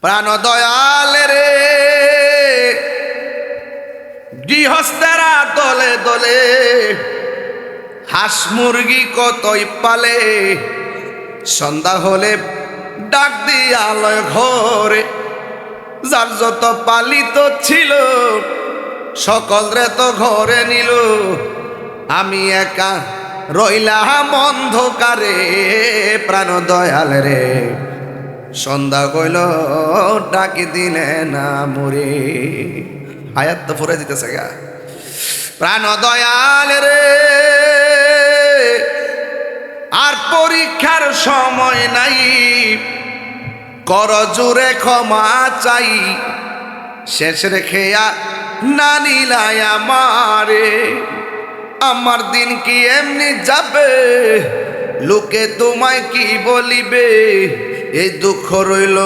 প্রাণ দয়াল রে গৃহস্থেরা দলে দলে হাঁস মুরগি কতই পালে সন্ধ্যা হলে ডাক দিয়া আলয় ঘরে যার যত পালিত ছিল সকলরে তো ঘরে নিল আমি একা রইলাম অন্ধকারে প্রাণ দয়াল রে সন্ধ্যা কইল ডাকি দিলে না মরে হায়াত তো ফুরে দিতেছে গা প্রাণ দয়াল রে আর পরীক্ষার সময় নাই কর জোরে ক্ষমা চাই শেষ রেখে না নিলাই আমারে আমার দিন কি এমনি যাবে লোকে তোমায় কি বলিবে এই দুঃখ রইল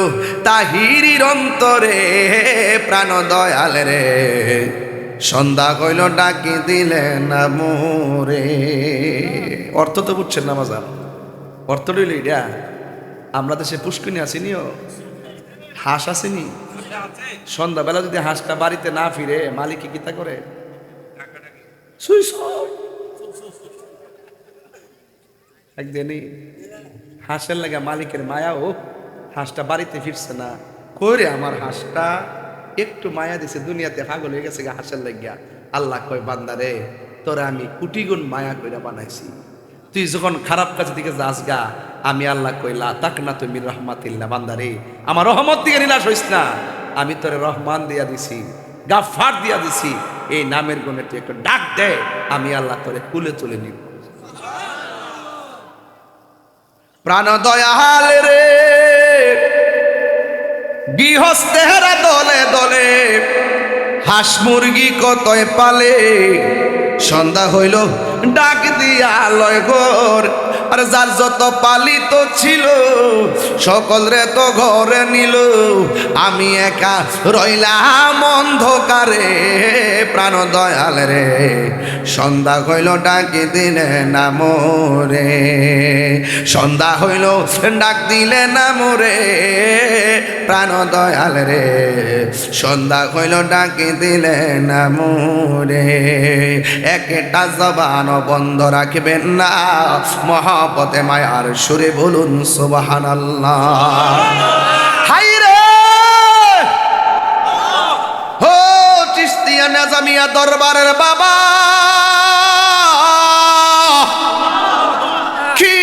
তাহিরির অন্তরে প্রাণ দয়াল রে সন্ধ্যা কইল ডাকি দিলে না মোরে অর্থ তো বুঝছেন না মজা অর্থ রইল এটা আমরা দেশে পুষ্কিনি আসিনিও হাঁস আসেনি সন্ধ্যাবেলা যদি হাঁসটা বাড়িতে না ফিরে মালিক কি তা করে একদিনই হাঁসের লাগা মালিকের মায়া ও হাঁসটা বাড়িতে ফিরছে না কইরে আমার হাঁসটা একটু মায়া দিছে দুনিয়াতে পাগল হয়ে গেছে হাঁসের লাগিয়া আল্লাহ কয় বান্দারে তোরা আমি কোটি গুণ মায়া কইরা বানাইছি তুই যখন খারাপ কাজের দিকে যাস গা আমি আল্লাহ কইলা তাক না তুমি রহমাতিল্লাহ বান্দারে আমার রহমত দিকে নিরাশ হইস না আমি তোরে রহমান দিয়া দিছি গাফফার দিয়া দিছি এই নামের গুণে তুই একটু ডাক দে আমি আল্লাহ তোরে কুলে তুলে নিব প্রাণ দয়াল রে গৃহস্থেরা দলে দলে হাঁস মুরগি কতই পালে সন্ধ্যা হইল ডাক দিয়া লয় ঘর আর যার যত পালিত ছিল সকল রে তো ঘরে নিল আমি একা রইলাম অন্ধকারে প্রাণ দয়াল রে সন্ধ্যা হইল ডাকি দিলে না মোরে সন্ধ্যা হইল ডাক দিলে না মোরে প্রাণ দয়াল রে সন্ধ্যা হইল ডাকি দিলে না মোরে একটা জবান বন্ধ রাখবেন না মহাপতে মায়ার সুরে বলুন সুবহানাল্লাহ হাই রে ও চিশতিয়া নাজামিয়া দরবারের বাবা কি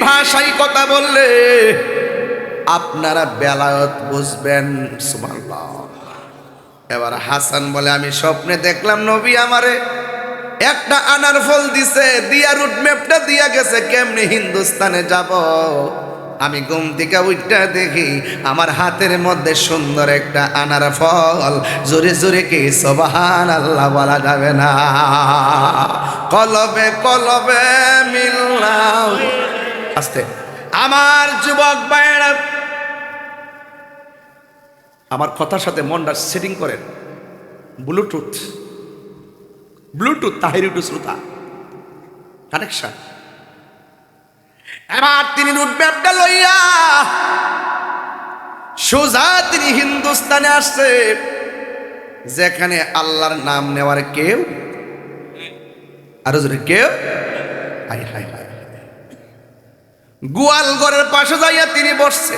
ভাষায় কথা বললে আপনারা বেলায়েত বুঝবেন সুবহানাল্লাহ এবার হাসান বলে আমি স্বপ্নে দেখলাম নবী আমারে একটা আনার ফল দিছে দিয়া রুট ম্যাপটা দিয়া গেছে কেমনে হিন্দুস্তানে যাব আমি ঘুম থেকে উঠটা দেখি আমার হাতের মধ্যে সুন্দর একটা আনার ফল জোরে জোরে কি সুবহানাল্লাহ বলা যাবে না কলবে কলবে মিললাম আস্তে আমার যুবক ভাইরা আমার কথার সাথে মনটা সেটিং করেন ব্লুটুথ তাহিরি টু শ্রোতা কানেকশন এবার তিনি রুটম্যাপটা লইয়া সোজা তিনি হিন্দুস্তানে আসছে যেখানে আল্লাহর নাম নেওয়ার কেউ আরো জোরে কেউ হাই হাই হাই গোয়ালঘরের পাশে যাইয়া তিনি বসছে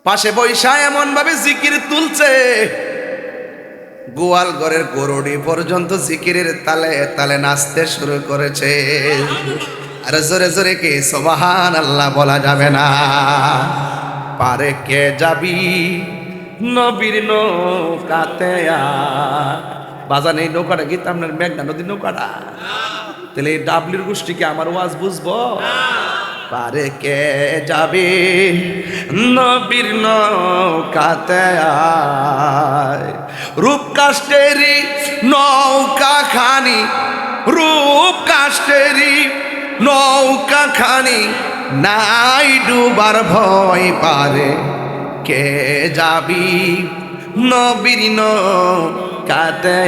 পাশে বৈশা এমন ভাবে জিকির তুলছে গোয়াল ঘরের গরুড়ি পর্যন্ত জিকিরের তালে তালে নাচতে শুরু করেছে আর জোরে জোরে কি সুবহানাল্লাহ বলা যাবে না পারে কে যাবি নবীর নৌকাতে বাজান এই নৌকাটা কি আপনার মেঘনা নদীর নৌকাটা তাহলে এই ডাবলির গোষ্ঠীকে আমার ওয়াজ বুঝবো পারে কে যাবে নবীর নৌকাতে রূপ কাষ্টেরি নৌকা খানি রূপ কাষ্টেরি নৌকা খানি নাই ডুবার ভয় পারে কে যাবি নবীর নৌকাতে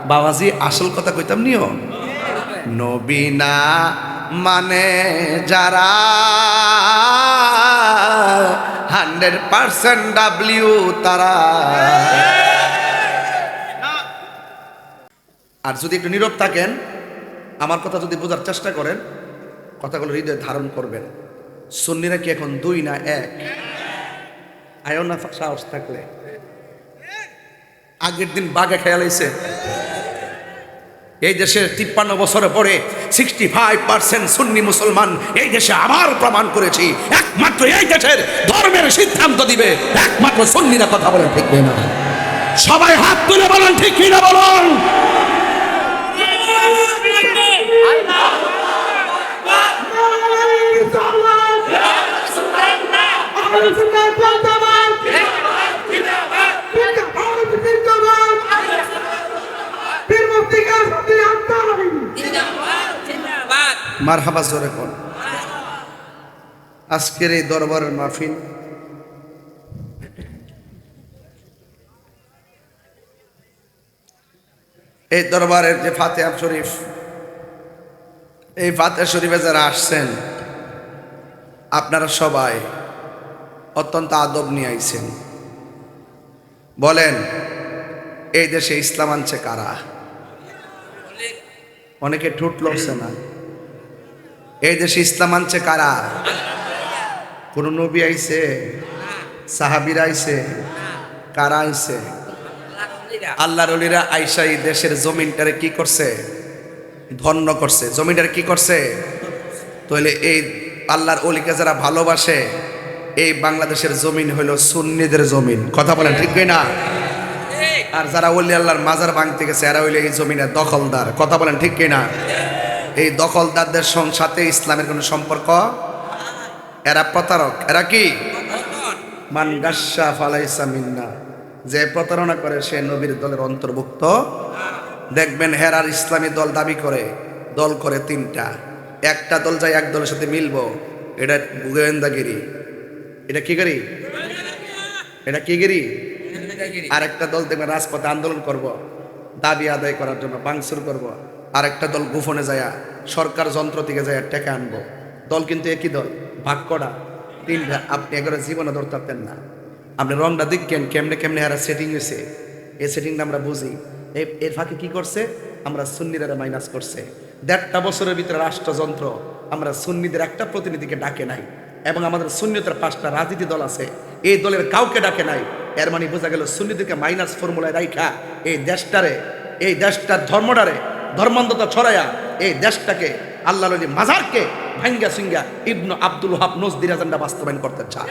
বাবাজি আসল কথা কইতাম নিও নবী না মানে যারা 100% ডাব্লিউ তারা। আর যদি একটু নীরব থাকেন, আমার কথা যদি বোঝার চেষ্টা করেন, কথাগুলো হৃদয়ে ধারণ করবেন। সুন্নিরা কি এখন 2 না 1? আয়ো না সাহস থাকলে। আগের দিন বাঘে খেয়াল হয়েছে এই দেশের 53 বছরে পরে 65% সুন্নি মুসলমান এই দেশে আবার প্রমাণ করেছি একমাত্র এই দেশের ধর্মের সিদ্ধান্ত দিবে একমাত্র সুন্নিরা। কথা বলেন ঠিক না? সবাই হাত তুলে বলেন ঠিক কিনা বলুন। মারহাবা জোরে কোন। আজকের এই দরবারের মাহফিল এই দরবারের যে ফাতিহা শরীফ, এই ফাতিহা শরীফে যারা আসছেন আপনারা সবাই অত্যন্ত আদব নিয়ে আইছেন। বলেন এই দেশে ইসলাম আনছে কারা? অনেকে ঠুট লড়ছে না। এই দেশে ইসলাম আনছে কারা? কোন নবী আইছে? সাহাবীরা আইছে? কারা আইছে? আল্লাহর ওলিরা আইসা এই দেশের জমিনটারে কি করছে? ধন্য করছে। জমিনটারে কি করছে? তাহলে এই আল্লাহর ওলিকে যারা ভালোবাসে, এই বাংলাদেশের জমিন হলো সুন্নিদের জমিন। কথা বলেন ঠিক না? আর যারা ওলি আল্লাহর মাজার ভাঙতে গেছে এরা হইলে এই জমিনের দখলদার। কথা বলেন ঠিক না? এই দখলদারদের সাথে ইসলামের কোনো সম্পর্ক, এরা প্রতারক। এরা কি? মান গাশা ফালাইসা মিন্না, যে প্রতারণা করে সে নবীর দলের অন্তর্ভুক্ত। দেখবেন হেরার ইসলামী দল দাবি করে, দল করে 3টা। একটা দল যায় এক দলের সাথে মিলবো, এটা গোয়েন্দাগিরি। এটা কি গিরি? এটা কি গিরি? আরেকটা দল দেখবেন রাজপথে আন্দোলন করব, দাবি আদায় করার জন্য ভাঙচুর করব। আরেকটা দল গোপনে যায় সরকার যন্ত্র থেকে যায় টাকা আনবো। দল কিন্তু একই দল, ভাগ করা 3টা। আপনি একবারে জীবনে ধরতে পারতেন না। আপনি রংটা দেখেন কেমনে কেমনে হারা সেটিং হয়েছে। এই সেটিংটা আমরা বুঝি। এর ফাঁকে কি করছে? আমরা সুন্নিরা মাইনাস করছে। 1.5 বছরের ভিতরে রাষ্ট্রযন্ত্র আমরা সুন্নিদের একটা প্রতিনিধিকে ডাকে নাই, এবং আমাদের সুন্নিয়তের 5টা রাজনীতি দল আছে, এই দলের কাউকে ডাকে নাই। এর মানে বোঝা গেল সুন্নিদেরকে মাইনাস ফর্মুলায় রাইখা এই দেশটারে, এই দেশটার ধর্মটারে ধর্মান্ধতা ছড়ায়া এই দেশটাকে আল্লাহ নবীর মাজারকে ভাঙ্গা সিঙ্গা ইবনু আব্দুল ওয়াহাব নজদির এজেন্ডা বাস্তবায়ন করতে চায়।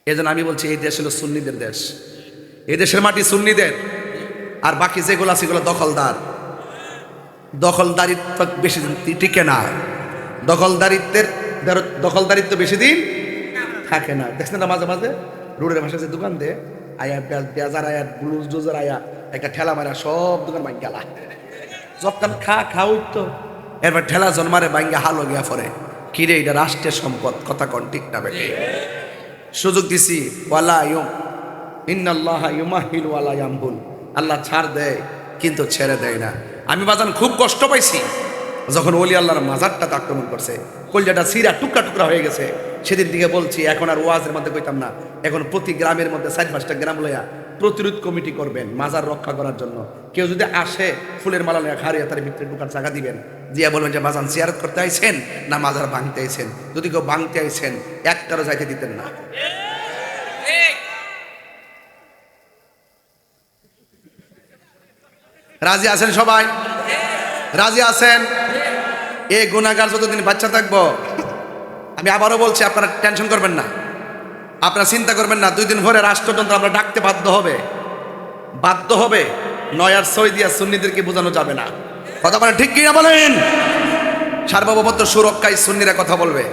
এজন্য আমি বলছি এই দেশ হলো সুন্নিদের দেশ। এই দেশের মাটি সুন্নিদের, আর বাকি যেগুলো আছে সেগুলো দখলদার। দখলদারিত্ব বেশি দিন টিকে না। দখলদারিত্ব বেশি দিন থাকে না। দেখছেন না মাঝে মাঝে রোডের ভাষায় যে দোকান দেয়, আয়া পেঁয়াজার আয়া ব্লুজ ডোজার আয়া একটা ঠেলা মারা সব দোকান ভাঙ্গ গেলা। যখন খা উঠতো এরপর ঠেলা জন্মারে ভাঙ্গা হালো গিয়া পরে। কিরে এটা রাষ্ট্রের সম্পদ। কথা কন ঠিক না বেটে? সুযোগ দিছি ওয়ালা ইউম ইন্নাল্লাহা ইউমাহিল ওয়ালা ইয়ামহুল। আল্লাহ ছাড় দেয় কিন্তু ছেড়ে দেয় না। আমি বাজান খুব কষ্ট পাইছি যখন ওলি আল্লাহর মাজারটাতে আক্রমণ করছে, কলজাটা সিরা টুকরা টুকরা হয়ে গেছে। সেদিন থেকে বলছি এখন আর ওয়াজের মধ্যে কইতাম না, এখন প্রতি গ্রামের মধ্যে 4-5টা গ্রাম লইয়া প্রতিরোধ কমিটি করবেন মাজার রক্ষা করার জন্য। কেউ যদি আসে ফুলের মালা লইয়া খারিয়া তার ভিতরে ঢুকার জায়গা দিবেন, দিয়া বলবেন যে বাজান জিয়ারত করতে আইছেন না মাজার ভাঙতে আইছেন। যদি কেউ ভাঙতে আইছেন একটারও যাইতে দিতেন না। রাজি আছেন সবাই? রাজি আছেন? এই গুনাহগার যতদিন বাচ্চা থাকবো, আমি আবারও বলছি আপনারা টেনশন করবেন না, আপনারা চিন্তা করবেন না। 2 দিন পরে রাষ্ট্রযন্ত্র আমরা ডাকতে বাধ্য হবে। নয়ার সই দিয়া সুন্নিদেরকে বোঝানো যাবে না। কথা বলেন ঠিক কিনা বলেন? সার্বভৌমত্ব সুরক্ষায় সুন্নিরা কথা বলবে,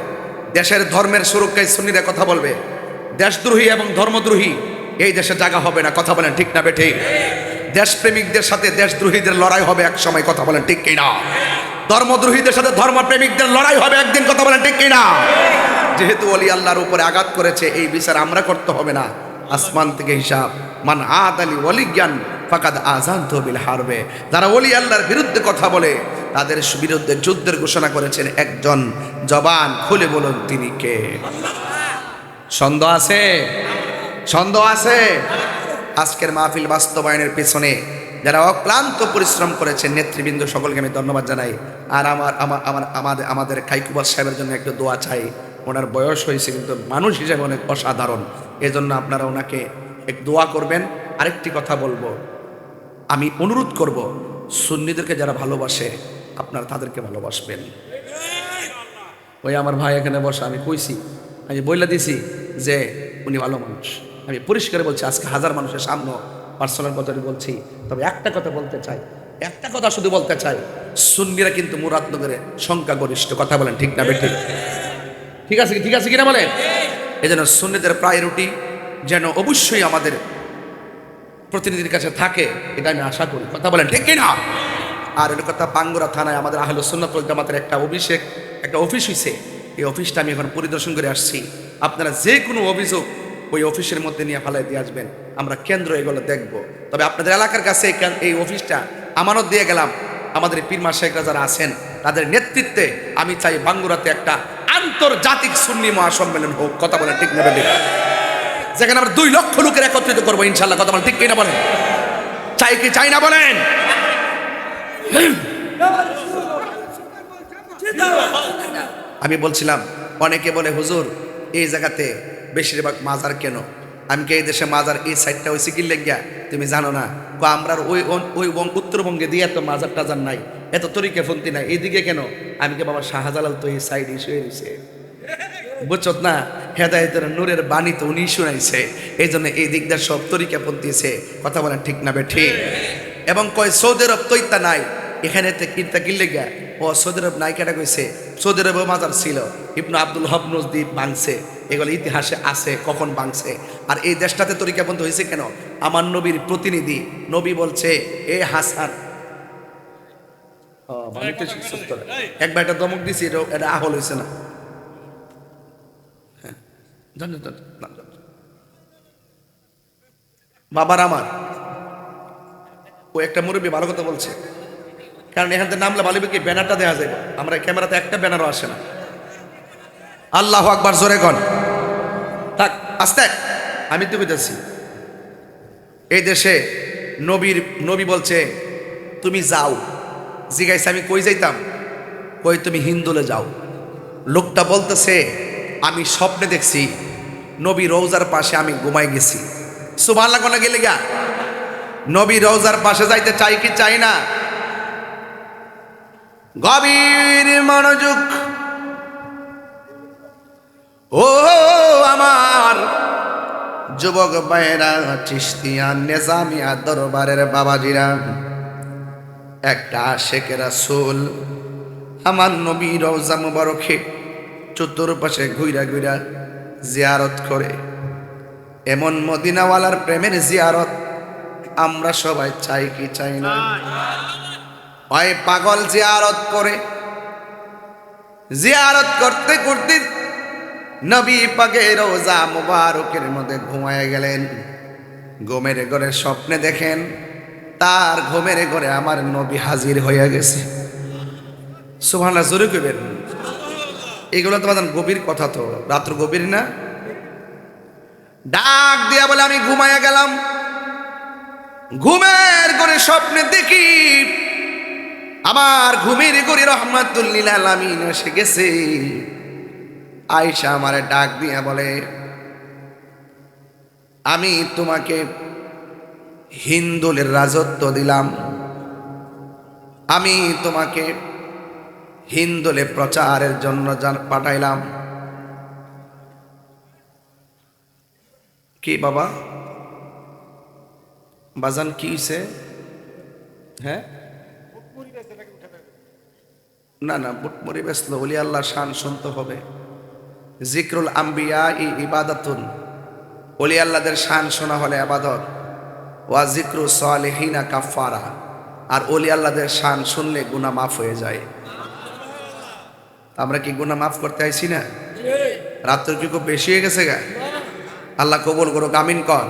দেশের ধর্মের সুরক্ষায় সুন্নিরা কথা বলবে। দেশদ্রোহী এবং ধর্মদ্রোহী এই দেশে জায়গা হবে না। কথা বলেন ঠিক না বেঠে? দেশপ্রেমিকদের সাথে দেশদ্রোহীদের লড়াই হবে এক সময়। কথা বলেন ঠিক কিনা? ধর্মদ্রোহীদের সাথে ধর্মপ্রেমিকদের লড়াই হবে একদিন। কথা বলেন ঠিক কিনা? যেহেতু ওলি আল্লাহর উপরে আঘাত করেছে, এই বিচার আমরা করতে হবে না, আসমান থেকে হিসাব। মান আদ আলী ওলি জ্ঞান ফাকাদ আযানতু বিল হারবে। যারা ওলি আল্লাহর বিরুদ্ধে কথা বলে, তাদের বিরুদ্ধে যুদ্ধের ঘোষণা করেছেন একজন। জবান খুলে বলুন তিনি কে? সন্দেহ আছে? সন্দেহ আছে? আজকের মাহফিল বাস্তবায়নের পেছনে যারা অক্লান্ত পরিশ্রম করেছেন নেতৃবৃন্দ সকলকে আমি ধন্যবাদ জানাই। আর আমাদের কাইকুবাস সাহেবের জন্য একটু দোয়া চাই। ওনার বয়স হয়েছে কিন্তু মানুষ হিসেবে অনেক অসাধারণ, এজন্য আপনারা ওনাকে এক দোয়া করবেন। আরেকটি কথা বলবো, আমি অনুরোধ করব সুন্নিদেরকে যারা ভালোবাসে আপনারা তাদেরকে ভালোবাসবেন। ওই আমার ভাই এখানে বসা, আমি কইছি, আমি বইলা দিছি যে উনি ভালো মানুষ। আমি পরিষ্কার বলছি, আজকে হাজার মানুষের সামনে পার্সোনাল কথা বলছি। তবে একটা কথা বলতে চাই, একটা কথা শুধু বলতে চাই, সুন্নিরা কিন্তু মুরাদনগরে সংখ্যাগরিষ্ঠ। কথা বলেন ঠিক না বেঠিক? ঠিক আছে, ঠিক আছে কিনা বলেন? এই জন্য সুন্নিদের প্রায়োরিটি যেন অবশ্যই আমাদের প্রতিনিধির কাছে থাকে, এটা আমি আশা করি। কথা বলেন ঠিক কিনা? আর এর কথা, পাঙ্গুরা থানায় আমাদের আহলুস সুন্নাত ওয়াল জামাতের একটা অফিস হয়েছে। এই অফিসটা আমি এখন পরিদর্শন করে আসছি। আপনারা যে কোনো অভিযোগ ওই অফিসের মধ্যে নিয়ে ফালাই দিয়ে আসবেন, আমরা কেন্দ্র এগুলো দেখব। তবে আপনাদের এলাকার কাছে এই অফিসটা আমানত দিয়ে গেলাম। আমাদের পীরমা শেখরা যারা আছেন তাদের নেতৃত্বে আমি চাই বাঙ্গুরাতে একটা আন্তর্জাতিক সুন্নি মহাসম্মেলন হোক। কথা বলেন ঠিক না বেঠিক? যেখানে আমরা 2 লক্ষ লোকের একত্রিত করবো ইনশাল্লাহ। কথা বলেন ঠিক কিনা বলেন? চাই কি চাই না বলেন? আমি বলছিলাম, অনেকে বলে হুজুর এই জায়গাতে বেশিরভাগ মাজার কেন? আমি কি এই দেশে মাজার এই সাইডটা হয়েছে কি লেগিয়া তুমি জানো না? আমরা ওই উত্তরবঙ্গে দিয়ে এত মাজার টাজার নাই, এত তরিকা ফন্তি নাই, এইদিকে কেন? আমি কি বাবা শাহজালাল তো এই সাইড ইস্যু হয়েছে, বুঝছত না? হেদায়েতের নূরের বাণী তো উনি শুনাইছে, এই জন্য এই দিকদার সব তরিকা পন্থীছে। কথা বলেন ঠিক না বেঠিক? এবং কয় সৌদি আরব তৈতা নাই, এখানে কিনতা কিনলে গা ও সৌদি আরব নাই কেটা কইছে? সৌদি আরবে মাজার ছিল, ইবনু আব্দুল হক নজদি ভাঙছে, এগুলো ইতিহাসে আছে কখন ভাঙছে। আর এই দেশটাতে তরিকাপন্থী হয়েছে কেন? আমার নবীর প্রতিনিধি নবী বলছে, এ হাসান, একবার একটা দমক দিছি, এটা আহল হয়েছে না? বাবার আমার ও একটা মুরব্বী ভালো কথা বলছে, কারণ এখান থেকে নামলে ভালো কি ব্যানারটা দেওয়া যায়, আমরা ক্যামেরাতে একটা ব্যানারও আসে না। আল্লাহু আকবার, জোরে কন। থাক আস্তে, আমি তো বুঝতেছি এই দেশে নবী বলছে তুমি যাও। জিজ্ঞাসা আমি কই যাইতাম? কই তুমি হিন্দুলে যাও। লোকটা বলতেছে আমি স্বপ্নে দেখছি নবী রওজার পাশে আমি ঘুমাই গেছি। সুবহানাল্লাহ কোনা গেলে গা? নবী রওজার পাশে যাইতে চাই কি চাই না? গভীর মনোযোগ। ও আমার যুবক ভাইয়েরা, চিশতিয়া, নেজামিয়া দরবারের বাবাজিরা, একটা আশিকে রাসূল আমার নবী রওজা মুবারকে চতুর্পাশে ঘুইরা ঘুইরা জিয়ারত করে। এমন মদিনাওয়ালার প্রেমের জিয়ারত আমরা সবাই চাই কি চাই না? ওই পাগল জিয়ারত করে, জিয়ারত করতে করতে নবী পাকের রওজা মুবারকের মধ্যে ঘুমায় গেলেন। ঘুমের ঘরে স্বপ্নে দেখেন তার ঘুমের ঘরে আমার নবী হাজির হয়ে গেছে। সুবহানাল্লাহ, জোরে কইবেন। এগুলো তো বাদান গভীর কথা, তো রাত্র গভীর না? ডাক দিয়া বলে আমি ঘুমায়া গেলাম, ঘুমের ঘরে স্বপ্নে দেখি আমার ঘুমের ঘরে রহমাতুল লিল আলামিন এসে গেছে। আয়েশা আমারে ডাক দিয়া বলে আমি তোমাকে হিন্দুলের রাজত্ব দিলাম, আমি তোমাকে হিন্দুলে প্রচারের জন্য পাঠাইলাম। কি বাবা বাজান কি হইছে? হ্যাঁ না না, বুটমুড়ি বেসলো। ওলি আল্লাহ শান শুনতে হবে। জিক্রুল আম্বিয়া ইবাদাতুন, ওলি আল্লাহদের শান শোনা হলে ইবাদত। ওয়া জিক্রু সালিহিনা কাফারা, আর ওলি আল্লাহদের শান শুনলে গুনাহ মাফ হয়ে যায়। আমরা কি গুনাহ মাফ করতে আইছি না? রাত্র কি খুব বেশি হয়ে গেছে গা? আল্লাহ কবুল করুক, আমিন কর।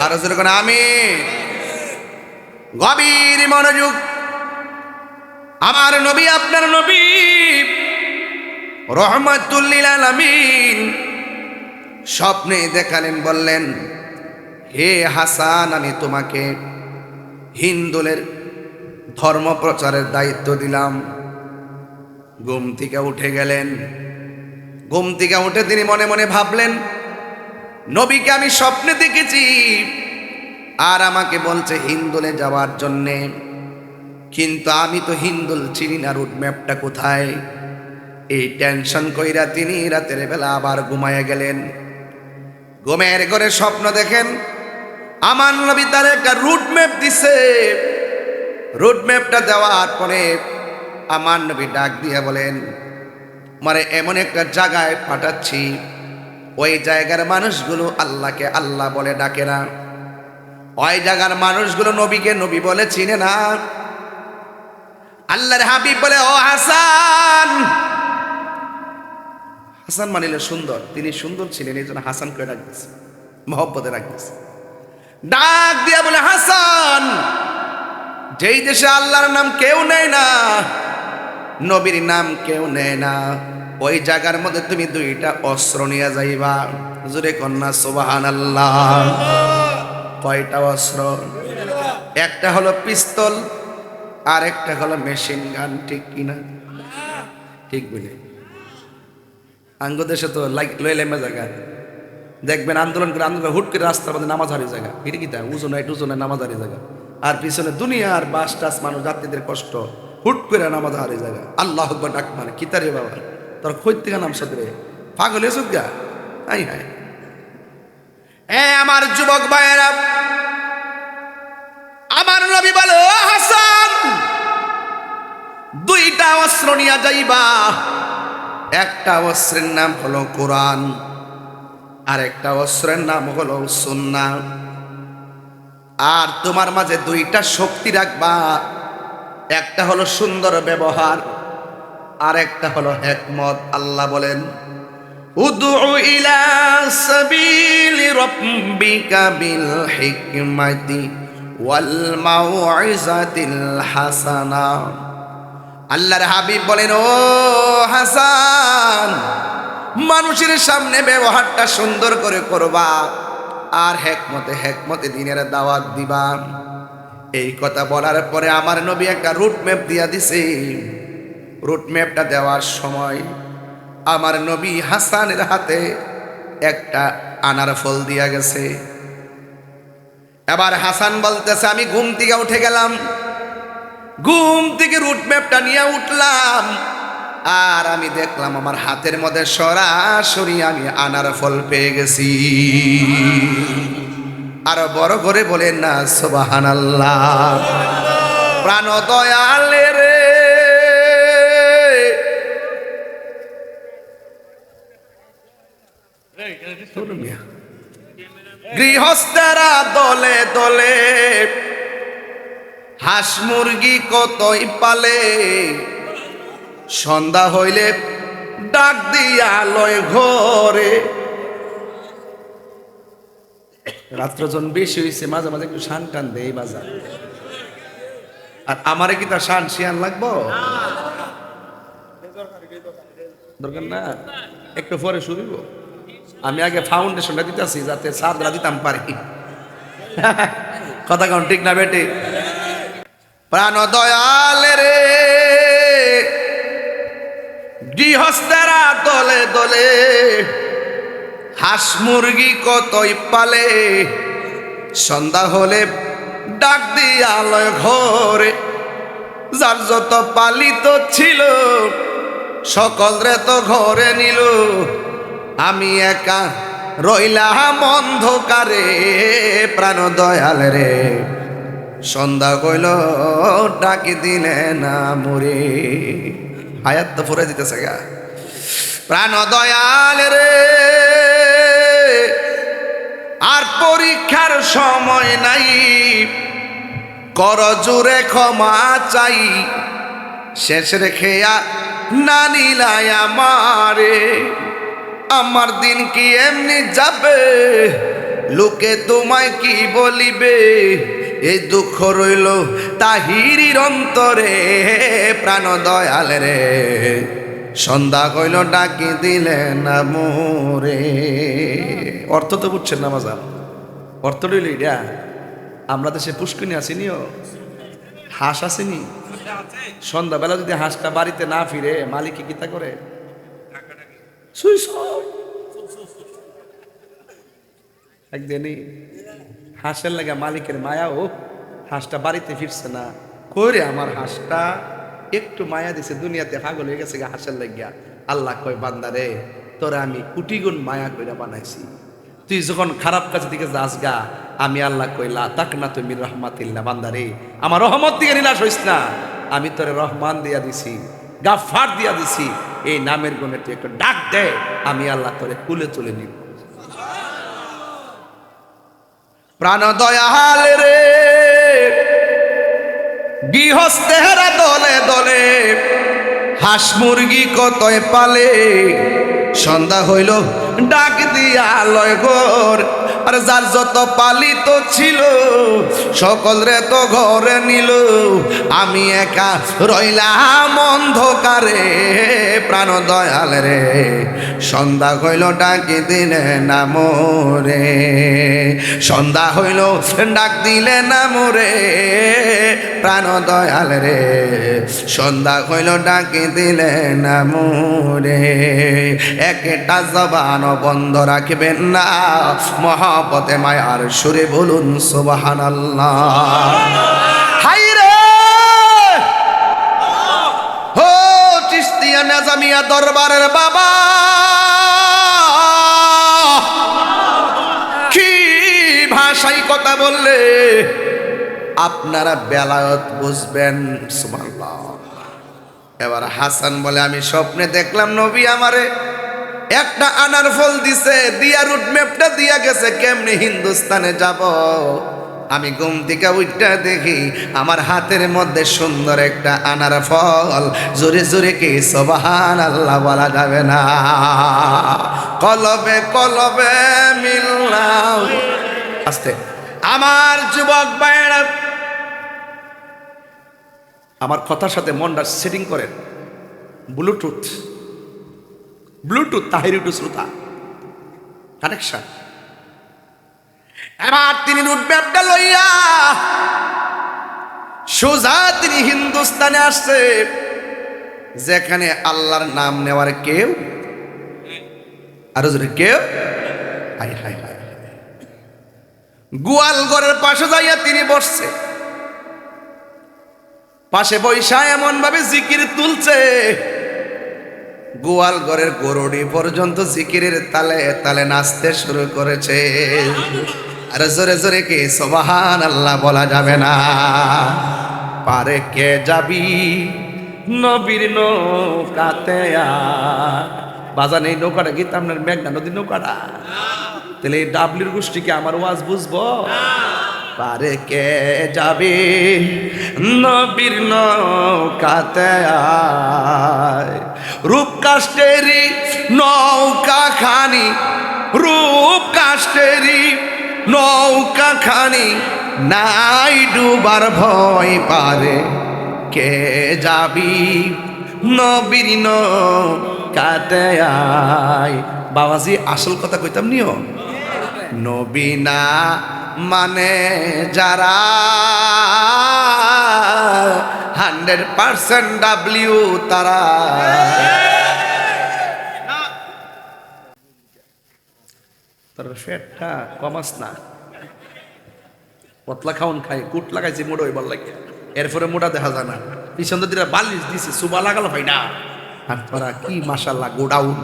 আর জোরে কোন আমিন। গভীর মনোযোগ। আমার নবী আপনার নবী রহমাতুল লিল আলামিন স্বপ্নে দেখালেন, বললেন, হে হাসান, আমি তোমাকে হিন্দুদের ধর্ম প্রচারের দায়িত্ব দিলাম। ঘুম থেকে উঠে গেলেন। ঘুম থেকে উঠে তিনি মনে মনে ভাবলেন, নবীকে আমি স্বপ্নে দেখেছি আর আমাকে বলছে হিন্দুলে যাওয়ার জন্যে, কিন্তু আমি তো হিন্দুল চিনি না, রুট ম্যাপটা কোথায়। এই টেনশন কইরা তিনি রাতের বেলা আবার ঘুমায় গেলেন। ঘুমের ঘরে স্বপ্ন দেখেন আমার নবী তার একটা রুট ম্যাপ দিছে। রুট ম্যাপটা দেওয়ার পরে আমার নবী ডাক দিয়ে বলেন, মানে এমন একটা জায়গায় পাঠাচ্ছি, ওই জায়গার মানুষগুলো আল্লাহকে আল্লাহ বলে ডাকে না, ওই জায়গার মানুষগুলো নবীকে নবী বলে চিনে না। আল্লাহর হাবিব বলে, ও হাসান। হাসান মানিলে সুন্দর, তিনি সুন্দর ছিলেন, এই জন্য হাসান করে ডাক দিয়েছে, মহব্বতে ডাক দিয়েছে। ডাক দিয়া বলে, হাসান, যেই দেশে আল্লাহর নাম কেউ নেয় না, নবীর নাম কেউ নেয় না, ওই জায়গার মধ্যে তুমি দুইটা অস্ত্র নিয়ে যাইবা। জোরে কন্যা সুবহানাল্লাহ। কয়টা অস্ত্র? একটা হলো পিস্তল আর একটা হলো মেশিন গান। ঠিক কিনা? ঠিক বুঝে। আঙ্গ দেশে তো লইলেমে জায়গা দেখবেন, আন্দোলন করে হুট করে রাস্তার মধ্যে নামাজ হারিয়ে জায়গা, এটা কি তা উজনে নামাজ হারিয়ে জায়গা, আর পিছনে দুনিয়ার বাস টাস মানুষ যাত্রীদের কষ্ট, হুট করে নামাজ হারিয়ে জায়গা। আল্লাহ আকবার ডাক মানে কি তারে বাবা, তোর খোঁজ থেকে নাম সদরে পাগল এসব গা। হাই হাই, আমার যুবক ভাইয়েরা, আমার নবী বলে, ও হাসান, দুইটা অস্ত্র নিয়ে যাইবা। একটা অস্ত্রের নাম হলো কোরআন আর একটা অস্ত্রের নাম হলো সুন্নাহ। আর তোমার মাঝে দুইটা শক্তি রাখবা, একটা হলো সুন্দর ব্যবহার আর একটা হলো হিকমত। আল্লাহ বলেন, উদউ ইলা সাবিলি রাব্বিকা বিল হিকমাতি ওয়াল মাউইজাতিল হাসানা। আল্লাহর হাবিব বলেন, ও হাসান, মানুষের সামনে ব্যবহারটা সুন্দর করে করবা আর হেকমতে দিনের দাওয়াত দিবা। এই কথা বলার পরে আমার নবী একটা রুট ম্যাপ দিয়া দিছে। রুট ম্যাপটা দেওয়ার সময় আমার নবী হাসানের হাতে একটা আনার ফল দিয়া গেছে। এবার হাসান বলতেছে, আমি ঘুম থেকে উঠে গেলাম, ঘুম থেকে রুট ম্যাপটা নিয়ে উঠলাম আর আমি দেখলাম আমার হাতের মধ্যে সরাসরি আমি আনার ফল পেয়ে গেছি। আরো বড় করে বলেন না সুবহানাল্লাহ। প্রাণ দয়ালে রে, গৃহস্থেরা দলে দলে হাঁস মুরগি কতই পালে, সন্ধ্যা হইলে ডাক দিয়া লয় ঘরে। রাত্র জন বেশি হয়েছে, মাঝে মাঝে একটু শান টান দেয় বাজার। আর আমারে কি তার শান শিয়ান লাগবো? দরকার না, একটু পরে শুনিব। আমি আগে ফাউন্ডেশনটা দিতেছি যাতে সাদরা দিতাম পারি। কথা কোন ঠিক না বেটে? প্রাণ দয়ালে রে, গৃহস্থেরা দলে দলে হাঁস মুরগি কতই পালে, সন্ধ্যা হলে ডাক দিয়া লয় ঘরে। যার যত পালিত ছিল সকলরে তো ঘরে নিল, আমি একা রইলাম অন্ধকারে। প্রাণ দয়াল রে, সন্ধ্যা কইল ডাকি দিলে না মরে। আয়াত তো পড়ে দিতেছে গা। প্রাণ দয়াল রে, আর পরীক্ষার সময় নাই, কর জোরে ক্ষমা চাই, শেষ রেখে না নিলাই আমারে। আমার দিন কি এমনি যাবে, লোকে তোমায় কি বলিবে, এই দুঃখ রইল তাহিরির অন্তরে, প্রাণ দয়াল রে সন্ধ্যা কইল ডাকি দিলেন না মোরে। অর্থ তো বুঝছেন না বাজার, অর্থ রইল এটা। আমরা দেশে পুষ্কিনি আসিনিও, হাঁস আসেনি, সন্ধ্যাবেলা যদি হাঁসটা বাড়িতে না ফিরে মালিক কি তা করে, একদিনই হাঁসের লাগা মালিকের মায়া, ও হাঁসটা বাড়িতে ফিরছে না, কইরে আমার হাঁসটা একটু মায়া দিছে, দুনিয়াতে পাগল হয়ে গেছে হাঁসের লাগিয়া। আল্লাহ কয় বান্দারে তোরা আমি কোটি গুণ মায়া কইরা বানাইছি, তুই যখন খারাপ কাজের দিকে যাস গা, আমি আল্লাহ কইলা তাক না তুমি রহমাতিল্লাহ, বান্দারে আমার রহমত দিকে নিরাশ হইস না, আমি তোরে রহমান দিয়া দিছি, গাফফার দিয়া দিছি, এই নামের গুণে তুই একটু ডাক দে, আমি আল্লাহ তোরে কুলে তুলে নিব। প্রাণ দয়াল রে গৃহস্থেরা দলে দলে হাঁস মুরগি কতই পালে, সন্ধ্যা হইল ডাক দিয়া লয় ঘর, আর যার যত পালিত ছিল সকল রে তো ঘরে নিল, আমি একা রইলাম অন্ধকারে, প্রাণ দয়াল রে সন্ধ্যা হইল ডাকি দিলে না মোরে, সন্ধ্যা হইল ডাক দিলে না মোরে, প্রাণ দয়াল রে সন্ধ্যা হইল ডাকি দিলে না মোরে। একটা জবান বন্ধ রাখবেন না, মহাপতে মায়ার সুরে বলুন সুবহানাল্লাহ। হাই রে হো চিশতিয়া নিজামিয়া দরবারের বাবা, কি ভাষায় কথা বললে আপনারা বেলায়েত বুঝবেন, সুবহানাল্লাহ। এবার হাসান বলে আমি স্বপ্নে দেখলাম নবী আমারে একটা আনার ফল দিছে, দিয়া রুট ম্যাপটা দিয়া গেছে কেমনে হিন্দুস্তানে যাব। আমি ঘুম থেকে উঠটা দেখি আমার হাতের মধ্যে সুন্দর একটা আনার ফল, জোরে জোরে কি সুবহানাল্লাহ বলা যাবে না, কলবে কলবে মিললাম। আস্তে আমার যুবক ভাইরা, আমার কথার সাথে মনটা সেটিং করেন, ব্লুটুথ ব্লুটুথ তাহিরি টু শ্রোতা কানেকশন। এবার তিনি রুট ম্যাপটা লইয়া সোজা তিনি হিন্দুস্তানে আসছে, যেখানে আল্লাহর নাম নেওয়ার কেউ আরো জোরে কেউ, হাই হাই হাই, গোয়ালঘরের পাশে যাইয়া তিনি বসছে, পাশে বৈশা এমন ভাবে জিকির তুলছে, গোয়াল ঘরের গরুড়ি পর্যন্ত জিকিরের তালে তালে নাচতে শুরু করেছে। আর জোরে জোরে কি সুবহানাল্লাহ বলা যাবে না। পারে কে যাবি নবীর নৌকাতে, বাজান এই নৌকাটা কি আপনার মেঘনা নদীর নৌকাটা? তাহলে এই ডাবলির গোষ্ঠীকে আমার ওয়াজ বুঝবো? পারে কে যাবে নবীর নৌকাতে, রূপ কাষ্টেরি নৌকা খানি, রূপ কাষ্টেরি নৌকা খানি, নাই ডুবার ভয়, পারে কে যাবি নবীর নৌকাতে। বাবাজি আসল কথা কইতাম নিও, নবী না মানে যারা 100% ডাব্লিউ তারা। তোর ফ্যাটটা কমাস না, পতলা খাওন খাই, কুট লাগাইছি মোড়ো এবার লাগে, এরপরে মোটা দেখা যায় না, পিছন দিকে বালিশ দিছি, সুবা লাগালো ভাই না, আর তোরা কি মাশাআল্লাহ গোডাউন।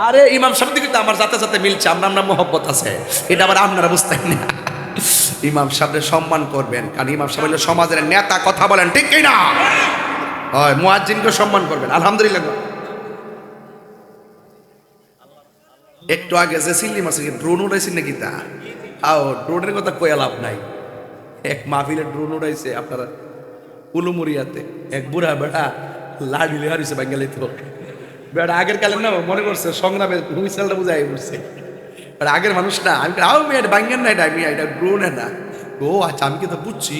আরে ইমাম সাহেব দিকে তো আমার যাতে যাতে মিলছে, আমরা আমরা মহব্বত আছে, এটা আবার আপনারা বুঝতেন না। ইমাম সাহেবের সম্মান করবেন, কারণ ইমাম সাহেব হলো সমাজের নেতা, কথা বলেন ঠিক কি না? হয় মুয়াজ্জিনকে সম্মান করবেন। আলহামদুলিল্লাহ। একটু আগে যে সিল্লি মাসে ড্রোন উড়াইছি নাকি তা, আও ড্রোনের কথা কয়ে লাভ নাই। এক মাহফিলে ড্রোন উড়াইছে আপনারা উলুমুরিয়াতে, এক বুড়া বেড়া লাড়ি হারিয়েছে বাঙ্গালি, তো বেড়া আগের কালে না মনে করছে সংগ্রামে হুইসেলটা বুঝাই পড়ছে, আর আগের মানুষ না, আমি আমি এটা বাঙ্গেন না, এটা আমি এটা গ্রোনে না। ও আচ্ছা, আমি কিন্তু বুঝছি।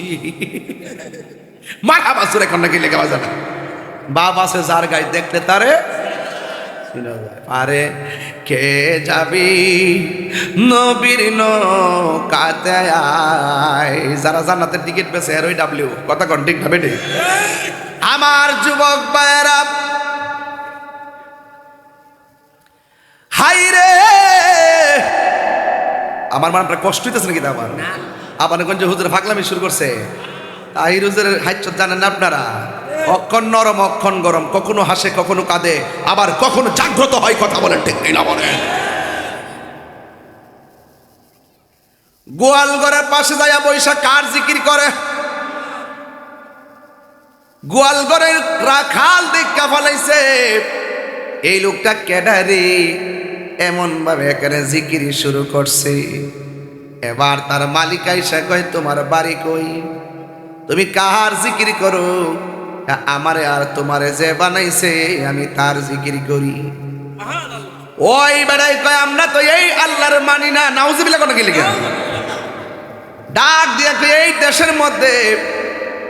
মারা বাসুর এখন নাকি লেগে বাজা না, বাপ আছে যার গায়ে দেখলে তারে পারে। কে যাবি নবীর নৌকাতে আয়, যারা জান্নাতের টিকিট পেয়েছে এর ওই ডাব্লিউ কথা কন ঠিক না বেটে? আমার যুবক ভাইয়েরা, হাই রে আমার মানে আপনার কষ্ট হইতেছে নাকি? আমার আবার কোন যে হুজুর ফাগলামি শুরু করছে, তাহির হুজুরের হাইচ জানেন না আপনারা? অক্ষণ নরম অক্ষণ গরম, কখনো হাসে কখনো কাঁদে, আবার কখনো জাগ্রত হয়। কথা বলেন ঠিক না বলেন? গোয়াল ঘরের পাশে যাইয়া বৈশা কার জিকির করে? গোয়াল ঘরের রাখাল দেখা ফলাইছে এই লোকটা কেডারে, এমন ভাবে এখানে জিকির শুরু করছে। এবার তার মালিক আইসা কয়, তোমার বাড়ি কই? তুমি কার জিকির করো? আমারে আর তোমারে যে বানাইছে আমি তার জিকির করি। ওই বেড়াই কয়, আমরা তো এই আল্লাহর মানি না। নাউজুবিল্লাহ কোন কি লিখে ডাক দিয়া কয়, এই দেশের মধ্যে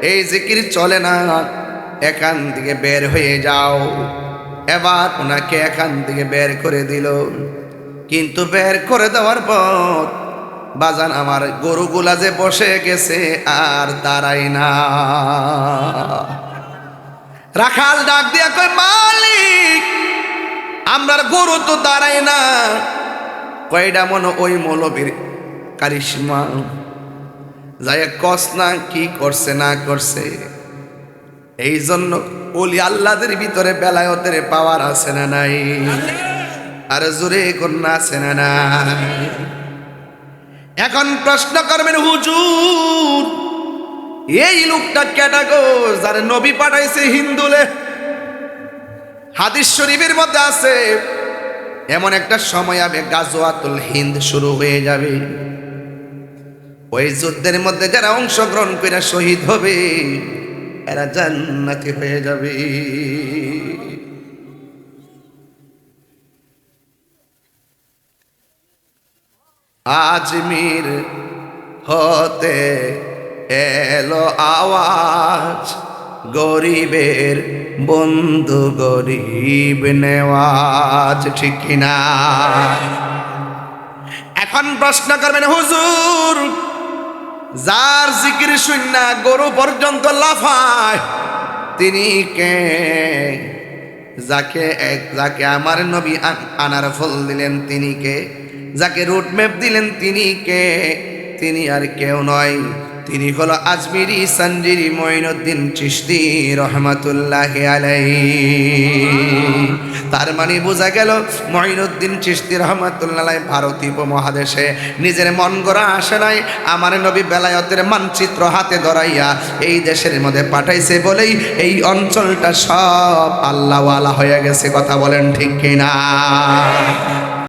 এই জিকির চলে না, এখান থেকে বের হয়ে যাও। এবার ওনাকে এখান থেকে বের করে দিল। কিন্তু বের করে দেওয়ার পর বাজান আমার গরুগুলা যে বসে গেছে আর দাঁড়াই না। রাখাল ডাক দিয়া কয়, মালিক আমরার গরু তো দাঁড়াই না। কয়টা মনে ওই মৌলবীর কারিশমা, যাই কস না কি করছে না করছে। এই জন্য ওলি আল্লাহদের ভিতরে বেলায়তের পাওয়ার আছে না নাই? আর জোরে কন্যা আছে না নাই? এখন প্রশ্ন করবেন, হুজুর এই লোকটা কেডা গো যারে নবী পাঠাইছে হিন্দুলে? হাদিস শরীফের মধ্যে আছে এমন একটা সময় হবে গাজওয়াতুল হিন্দ শুরু হয়ে যাবে। ওই যুদ্ধের মধ্যে যারা অংশগ্রহণ করে শহীদ হবে এরা জান্নাতি হয়ে যাবে। আজমির হতে এলো আওয়াজ, গরিবের বন্ধু গরিব নেওয়াজ, ঠিক কিনা? এখন প্রশ্ন করবেন, হুজুর যার জিকির শুননা গরু পর্যন্ত লাফায় তিনি কে? যাকে আমার নবী আনার ফল দিলেন তিনি কে? যাকে রুট ম্যাপ দিলেন তিনি কে? তিনি আর কেউ নয়, তিনি হলো আজমিরি সঞ্জিরি মঈনুদ্দিন চিশতি রহমাতুল্লাহি আলাইহি। তার মানে বোঝা গেল মঈনুদ্দিন চিশতি রহমাতুল্লাহি আলাইহি ভারতীয় উপমহাদেশে নিজের মন গড়া আসে নাই, আমার নবী বেলায়েতের মানচিত্র হাতে ধরাইয়া এই দেশের মধ্যে পাঠাইছে বলেই এই অঞ্চলটা সব আল্লাহওয়ালা হয়ে গেছে। কথা বলেন ঠিক কিনা?